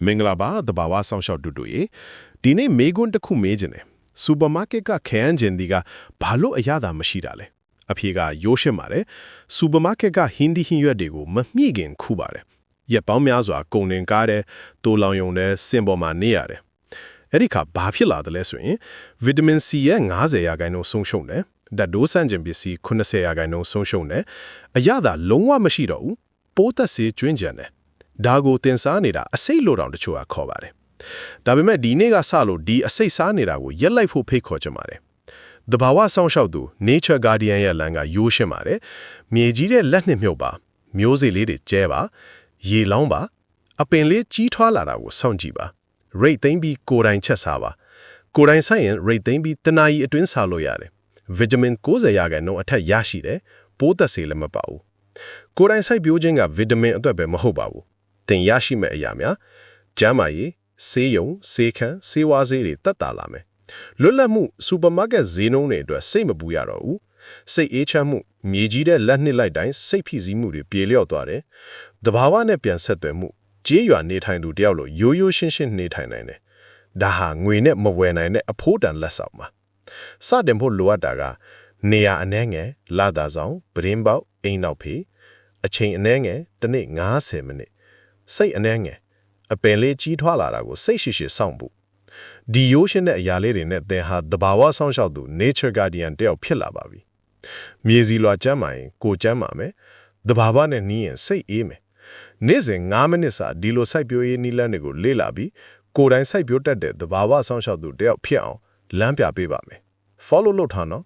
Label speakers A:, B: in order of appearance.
A: မင်္ဂလာပါတဘာဝဆောင်ရှောက်တူတူရေဒီနေ့မေကွန်းတစ်ခုမေးခြင်းတယ်စူပါမားကတ်ကခရမ်းကျင်ဒီကဘာလို့အရသာမရှိတာလဲအဖြေကရိုးရှင်းပါတယ်စူပါမားကတ်ကဟင်းဒီဟင်းရွက်တွေကိုမမြင့်ခင်ခုပါတယ်ရက်ပေါင်းများစွာကုန်တင်ကားတဲ့တိုးလောင်ယုံတဲ့စင်ပေါ်မှာနေရတယ်အဲ့ဒီခါဘာဖြစ်လာတယ်လဲဆိုရင်ဗီတာမင် C ရဲ့90%ဆုံးရှုံးတယ်ဓာတ်ဒိုးဆန့်ကျင်ပစ္စည်း80%ဆုံးရှုံးတယ်အရသာလုံးဝမရှိတော့ဘူးပိုးသက်စေးကျွင်းကျန်တယ်ဒါကိုတင်စားနေတာအစိတ်လိုတောင်တချို့ကခေါ်ပါတယ်ဒါပေမဲ့ဒီနေ့ကစလို့ဒီအစိတ်စားနေတာကိုရက်လိုက်ဖို့ဖိတ်ခေါ်ကြပါတယ်တဘာဝဆောင်းလျှောက်သူ Nature Guardian ရဲ့လမ်းကရိုးရှင်းပါတယ်မြေကြီးတဲ့လက်နှစ်မြုပ်ပါမျိုးစေ့လေးတွေကျဲပါရေလောင်းပါအပင်လေးကြီးထွားလာတာကိုစောင့်ကြည့်ပါရိတ်သိမ်းပြီးကိုယ်တိုင်ချက်စားပါကိုယ်တိုင်ဆိုင်ရင်ရိတ်သိမ်းပြီးတနာရီအတွင်းစားလို့ရတယ်ဗီတာမင်90%အထက်ရရှိတယ်ပိုးသက်စေးလည်းမပါဘူးကိုယ်တိုင်စိုက်ပျိုးခြင်းကဗီတာမင်အတွက်ပဲမဟုတ်ပါဘူးတင်ရရှိမဲ့အရာများကျန်းမာရေးဆေးရုံဆေးခန်းဆေးဝါးဈေးတွေတက်တာလာမယ်လွတ်လပ်မှုစူပါမားကတ်ဈေးနှုန်းတွေအတွက်စိတ်မပူရတော့ဘူးစိတ်အေးချမ်းမှုမြေကြီးတဲ့လက်နှစ်လိုက်တိုင်းစိတ်ဖိစီးမှုတွေပြေလျော့သွားတယ်တဘာဝနဲ့ပြန်ဆက်သွယ်မှုကြေးရွာနေထိုင်သူတယောက်လိုရိုးရိုးရှင်းရှင်းနေထိုင်နိုင်တယ်ဒါဟာငွေနဲ့မဝယ်နိုင်တဲ့အဖိုးတန်လက်ဆောင်ပါစတင်ဖို့လိုအပ်တာကနေရာအနှဲငယ်လာတာဆောင်ပရင်းပေါက်အိမ်နောက်ဖေးအချိန်အနှဲငယ်တစ်နေ့90မိနစ်စိတ်အနှဲငယ်အပင်လေးကြီးထွားလာတာကိုစိတ်ရှိရှိစောင့်ဖို့ဒီရိုးရှင်းတဲ့အရာလေးတွေနဲ့သင်ဟာတဘာဝဆောင်းလျှောက်သူ Nature Guardian တယောက်ဖြစ်လာပါပြီမြေစီလွာကျမ်းမာရင်ကိုကျမ်းမာမယ်တဘာဝနဲ့နီးရင်စိတ်အေးမယ်နေ့စဉ်9မိနစ်စာဒီလိုစိုက်ပျိုးရေးနည်းလမ်းတွေကိုလေ့လာပြီးကိုယ်တိုင်စိုက်ပျိုးတတ်တဲ့တဘာဝဆောင်းလျှောက်သူတယောက်ဖြစ်အောင်လမ်းပြပေးပါမယ် follow လုပ်ထားနော်